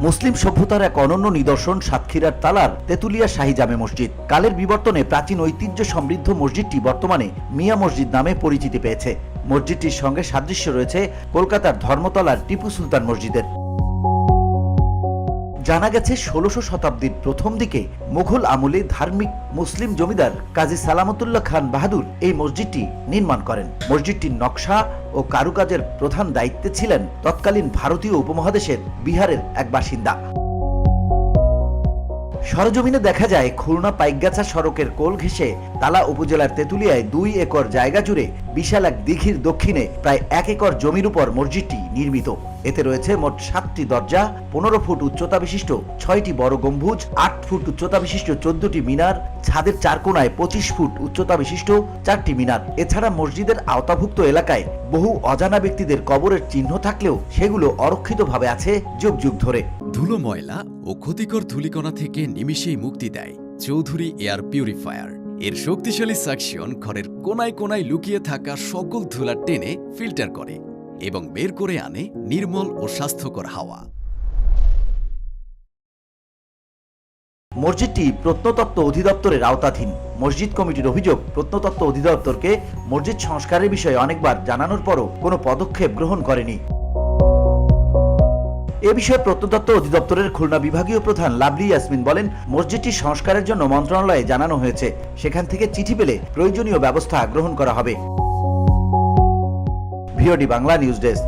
মুসলিম সভ্যতার এক অনন্য নিদর্শন সাতক্ষীরার তালার তেতুলিয়া শাহী জামে মসজিদ। কালের বিবর্তনে প্রাচীন ঐতিহ্য সমৃদ্ধ মসজিদটি বর্তমানে মিয়া মসজিদ নামে পরিচিতি পেয়েছে। মসজিদটির সঙ্গে সাদৃশ্য রয়েছে কলকাতার ধর্মতলার টিপু সুলতান মসজিদের। জানা গেছে ১৬০০ শতাব্দীর প্রথম দিকে মুঘল আমলে ধার্মিক মুসলিম জমিদার কাজী সালামতুল্লাহ খান বাহাদুর এই মসজিদটি নির্মাণ করেন। মসজিদটির নকশা ও কারুকাজের প্রধান দায়িত্বে ছিলেন তৎকালীন ভারতীয় উপমহাদেশের বিহারের এক বাসিন্দা। সরজমিনে দেখা যায় খুলনা পাইকগাছা সড়কের কোল ঘেঁষে তালা উপজেলার তেতুলিয়ায় ২ একর জায়গা জুড়ে বিশাল এক দিঘির দক্ষিণে প্রায় ১ একর জমির উপর মসজিদটি নির্মিত। এতে রয়েছে মোট ৭টি দরজা, ১৫ ফুট উচ্চতা বিশিষ্ট ৬টি বড় গম্বুজ, ৮ ফুট উচ্চতা বিশিষ্ট ১৪টি মিনার, ছাদের ৪ কোণায় ২৫ ফুট উচ্চতা বিশিষ্ট ৪টি মিনার। এছাড়া মসজিদের আওতাভুক্ত এলাকায় বহু অজানা ব্যক্তিদের কবরের চিহ্ন থাকলেও সেগুলো অরক্ষিতভাবে আছে যুগ যুগ ধরে। ধুলো, ময়লা ও ক্ষতিকর ধূলিকণা থেকে নিমিষেই মুক্তি দেয় চৌধুরী এয়ার পিউরিফায়ার। এর শক্তিশালী সাকশন ঘরের কোনায় কোনায় লুকিয়ে থাকা সকল ধুলা টেনে ফিল্টার করে এবং বের করে আনে নির্মল ও স্বাস্থ্যকর হাওয়া। মসজিদটি প্রত্নতত্ত্ব অধিদপ্তরের আওতাধীন। মসজিদ কমিটির অভিযোগ, প্রত্নতত্ত্ব অধিদপ্তরকে মসজিদ সংস্কারের বিষয়ে অনেকবার জানানোর পরও কোনো পদক্ষেপ গ্রহণ করেনি। এ বিষয়ে প্রত্নতত্ত্ব অধিদপ্তরের খুলনা বিভাগীয় প্রধান লাভলি ইয়াসমিন বলেন, মসজিদটি সংস্কারের জন্য মন্ত্রণালয়ে জানানো হয়েছে, সেখান থেকে চিঠি পেলে প্রয়োজনীয় ব্যবস্থা গ্রহণ করা হবে। VOD Bangla news desk.